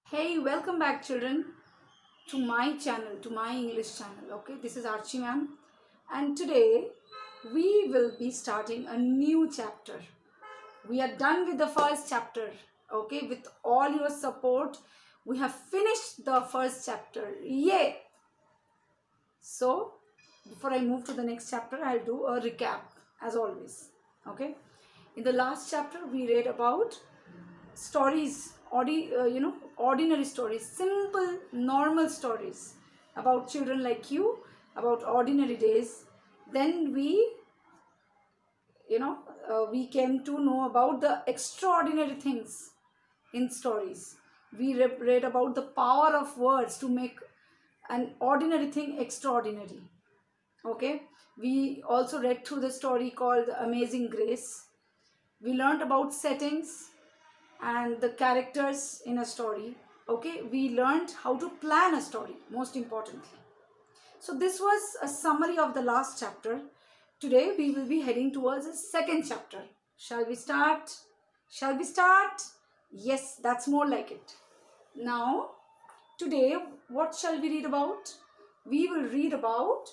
Hey, welcome back children to my channel, to my English channel. Okay, this is Archie ma'am, and today we will be starting a new chapter. We are done with the first chapter. Okay, with all your support, we have finished the first chapter. Yay! So, before I move to the next chapter, I'll do a recap as always. Okay, in the last chapter, we read about stories, ordinary stories, simple, normal stories about children like you, about ordinary days. Then we came to know about the extraordinary things in stories. We read about the power of words to make an ordinary thing extraordinary. Okay, we also read through the story called Amazing Grace. We learned about settings and the characters in a story. Okay, we learned how to plan a story, most importantly. So this was a summary of the last chapter. Today we will be heading towards the second chapter. Shall we start? Yes, that's more like it. Now today what shall we read about? We will read about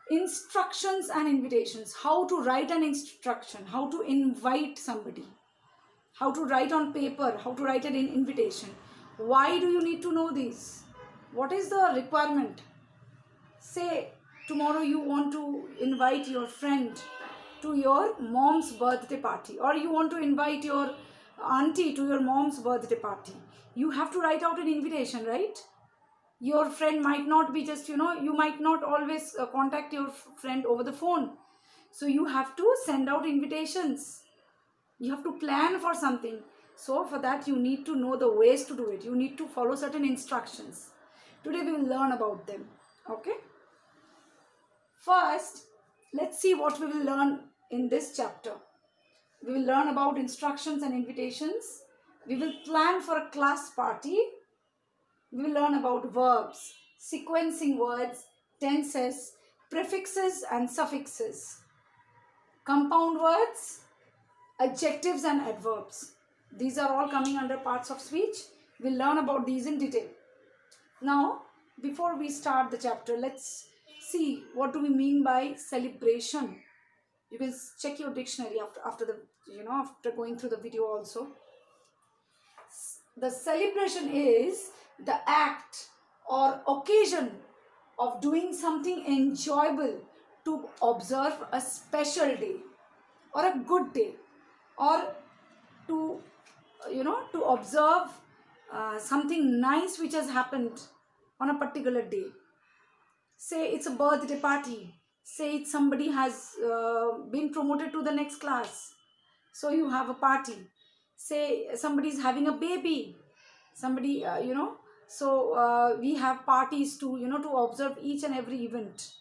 instructions and invitations. How to write an instruction, how to invite somebody, how to write on paper, how to write an invitation. Why do you need to know this? What is the requirement? Say tomorrow you want to invite your friend to your mom's birthday party, or you want to invite your auntie to your mom's birthday party. You have to write out an invitation, right? Your friend might not be just, you might not always contact your friend over the phone. So you have to send out invitations. You have to plan for something. So for that you need to know the ways to do it. You need to follow certain instructions. Today we will learn about them. Okay, first let's see what we will learn in this chapter. We will learn about instructions and invitations. We will plan for a class party. We will learn about verbs, sequencing words, tenses, prefixes and suffixes, compound words, adjectives and adverbs. These are all coming under parts of speech. We'll learn about these in detail. Now, before we start the chapter, let's see what do we mean by celebration. You can check your dictionary after going through the video also. The celebration is the act or occasion of doing something enjoyable to observe a special day or a good day, or to to observe something nice which has happened on a particular day. Say it's a birthday party. Say it's somebody has been promoted to the next class, so you have a party. Say somebody is having a baby, somebody we have parties to to observe each and every event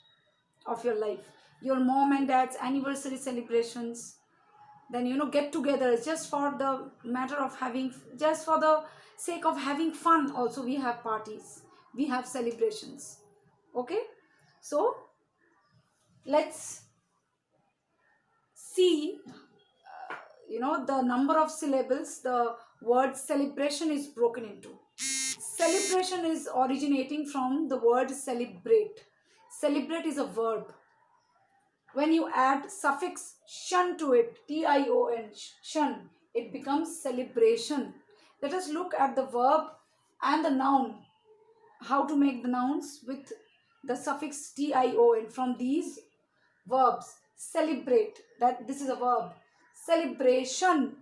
of your life. Your mom and dad's anniversary celebrations, then get together just for the matter of having, just for the sake of having fun. Also we have parties, we have celebrations. Okay, so let's see the number of syllables the word celebration is broken into. Celebration is originating from the word celebrate. Celebrate is a verb. When you add suffix shun to it, tion, shun, it becomes celebration. Let us look at the verb and the noun. How to make the nouns with the suffix tion from these verbs. Celebrate, that this is a verb. Celebration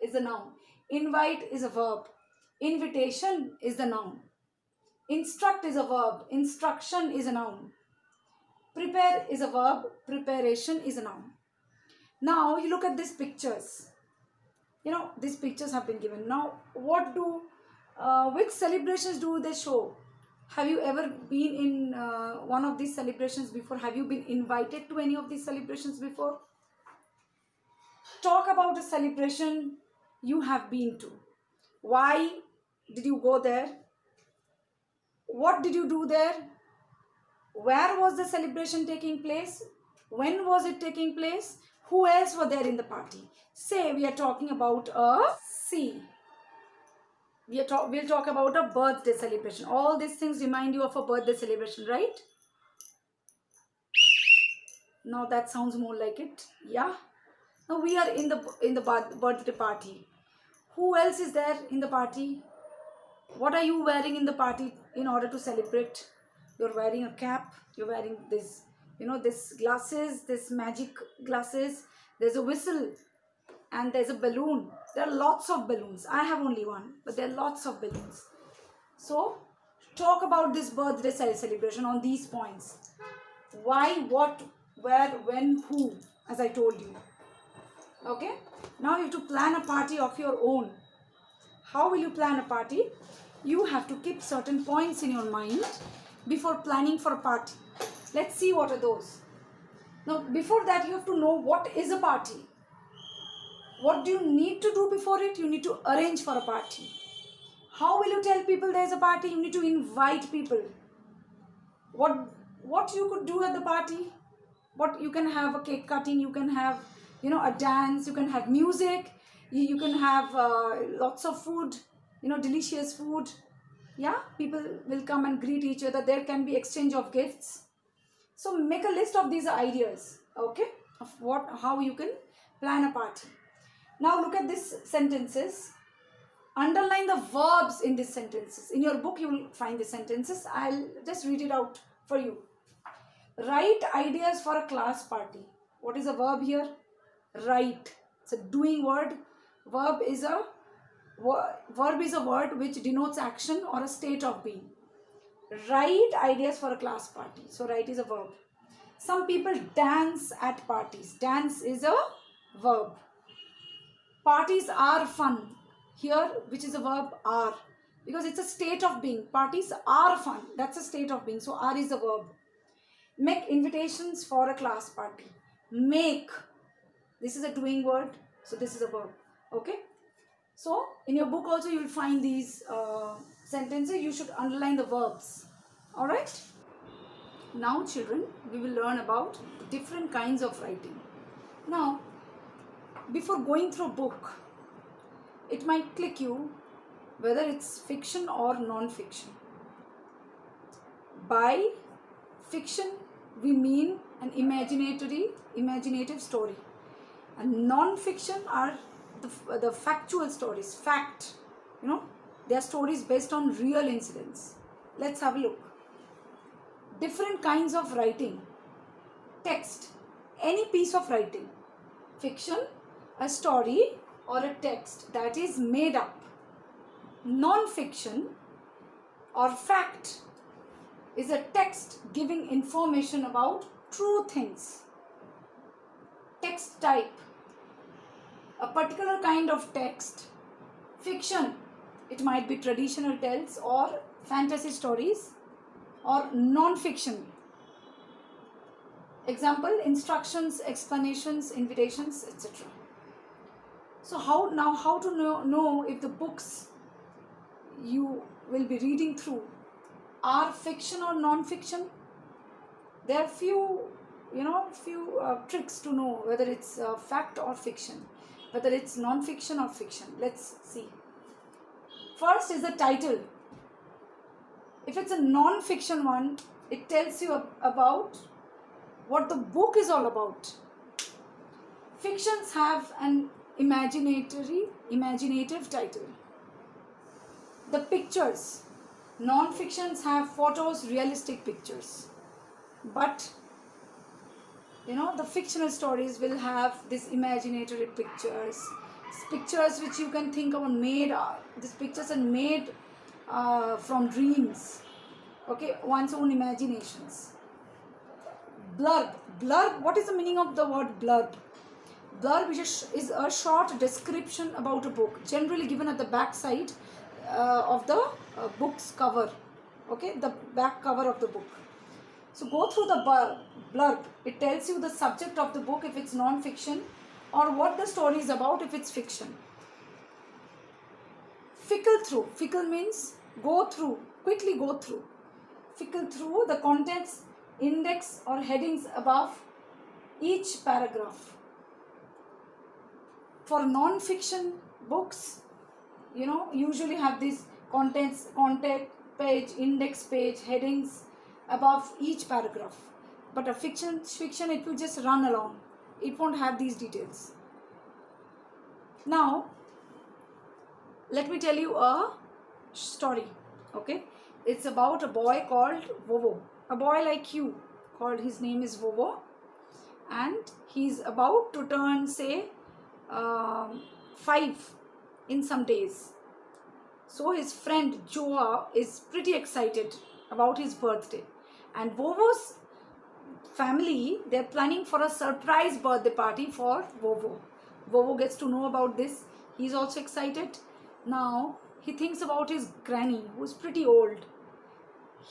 is a noun. Invite is a verb. Invitation is the noun. Instruct is a verb. Instruction is a noun. Prepare is a verb. Preparation is a noun. Now you look at these pictures. These pictures have been given. Now which celebrations do they show? Have you ever been in one of these celebrations before? Have you been invited to any of these celebrations before? Talk about a celebration you have been to. Why did you go there? What did you do there? Where was the celebration taking place? When was it taking place? Who else were there in the party? Say we are talking about a sea. we'll talk about a birthday celebration. All these things remind you of a birthday celebration, right? Now that sounds more like it. Yeah. Now we are in the birthday party. Who else is there in the party? What are you wearing in the party in order to celebrate? You're wearing a cap. You're wearing this, this glasses, this magic glasses. There's a whistle and there's a balloon. There are lots of balloons. I have only one, but there are lots of balloons. So talk about this birthday celebration on these points. Why, what, where, when, who, as I told you. Okay, now you have to plan a party of your own. How will you plan a party? You have to keep certain points in your mind before planning for a party. Let's see what are those. Now before that, you have to know what is a party. What do you need to do before it? You need to arrange for a party. How will you tell people there is a party? You need to invite people. What you could do at the party? What you can have a cake cutting, you can have a dance, you can have music, you can have lots of food, delicious food. Yeah, people will come and greet each other. There can be exchange of gifts. So make a list of these ideas, okay, of how you can plan a party. Now look at these sentences. Underline the verbs in these sentences. In your book you will find the sentences. I'll just read it out for you. Write ideas for a class party. What is a verb here? Write. It's a doing word. Verb is a word which denotes action or a state of being. Write ideas for a class party. So write is a verb. Some people dance at parties. Dance is a verb. Parties are fun. Here, which is a verb, are. Because it's a state of being. Parties are fun. That's a state of being. So are is a verb. Make invitations for a class party. Make. This is a doing word. So this is a verb. Okay. So in your book also you will find these sentences. You should underline the verbs. Alright. Now children, we will learn about different kinds of writing. Now, before going through a book, it might click you whether it's fiction or non-fiction. By fiction, we mean an imaginative story. And non-fiction are the factual stories, fact. They are stories based on real incidents. Let's have a look. Different kinds of writing. Text, any piece of writing. Fiction, a story or a text that is made up. Non-fiction or fact is a text giving information about true things. Text type, a particular kind of text. Fiction, it might be traditional tales or fantasy stories, or non-fiction. Example, instructions, explanations, invitations, etc. So how to know if the books you will be reading through are fiction or non-fiction? There are few tricks to know whether it's fact or fiction, whether it's non-fiction or fiction. Let's see. First is the title. If it's a non-fiction one, it tells you about what the book is all about. Fictions have an imaginative title. The pictures. Non-fictions have photos, realistic pictures. But the fictional stories will have these imaginatory pictures. Pictures which you can think of these pictures are made from dreams. Okay, one's own imaginations. Blurb. Blurb, what is the meaning of the word blurb? Blurb is a short description about a book, generally given at the back side of the book's cover. Okay, the back cover of the book. So go through the blurb. It tells you the subject of the book if it's non-fiction, or what the story is about if it's fiction. Fickle through. Fickle means go through, quickly go through. Fickle through the contents, index or headings above each paragraph. For non-fiction books, usually have these contact page, index page, headings above each paragraph. But a fiction, it will just run along. It won't have these details. Now, let me tell you a story. Okay, it's about a boy called Vovo. A boy like you, his name is Vovo, and he's about to turn, say, 5 in some days. So his friend Joa is pretty excited about his birthday, and Vovo's family, they're planning for a surprise birthday party for Vovo. Vovo gets to know about this. He's also excited. Now he thinks about his granny, who's pretty old.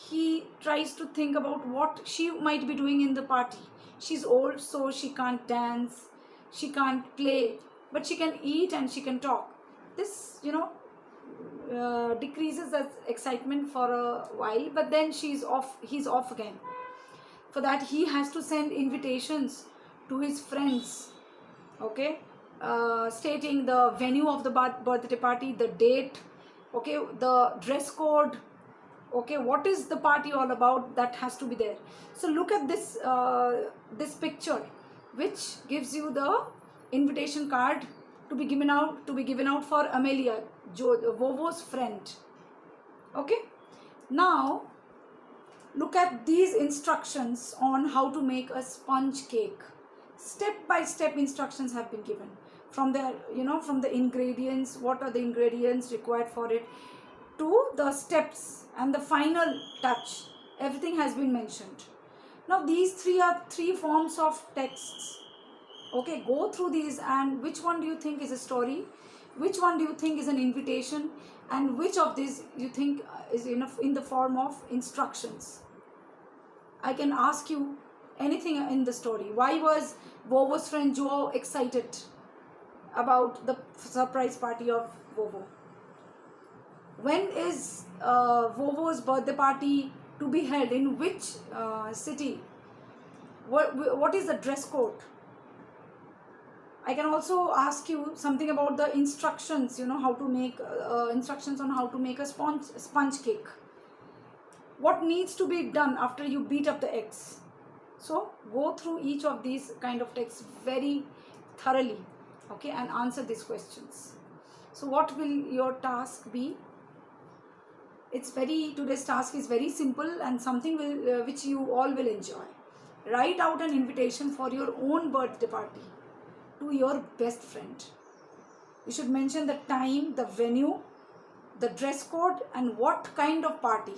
He tries to think about what she might be doing in the party. She's old, so she can't dance, she can't play, but she can eat and she can talk. This, decreases that excitement for a while, but then he's off again. For that, he has to send invitations to his friends, okay, stating the venue of the birthday party, the date, okay, the dress code, okay, what is the party all about, that has to be there. So look at this this picture, which gives you the invitation card to be given out for Amelia, Vovo's friend. Okay, now look at these instructions on how to make a sponge cake. Step by step instructions have been given from the ingredients, what are the ingredients required for it, to the steps and the final touch. Everything has been mentioned. Now these three are 3 forms of texts. Okay, go through these, and which one do you think is a story, which one do you think is an invitation, and which of these you think is in the form of instructions. I can ask you anything in the story. Why was Vovo's friend Joe excited about the surprise party of Vovo? When is Vovo's birthday party to be held? In which city? What is the dress code? I can also ask you something about the instructions, how to make instructions on how to make a sponge cake. What needs to be done after you beat up the eggs? So go through each of these kind of texts very thoroughly, okay, and answer these questions. So what will your task be? Today's task is very simple and something which you all will enjoy. Write out an invitation for your own birthday party to your best friend. You should mention the time, the venue, the dress code, and what kind of party.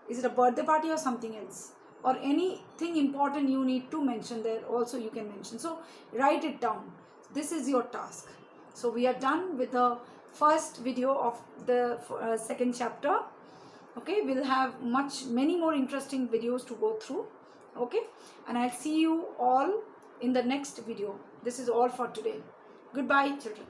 Is it a birthday party or something else? Or anything important you need to mention there, also you can mention. So write it down. This is your task. So we are done with the first video of the second chapter. Okay, we'll have many more interesting videos to go through. Okay, and I'll see you all in the next video. This is all for today. Goodbye, children.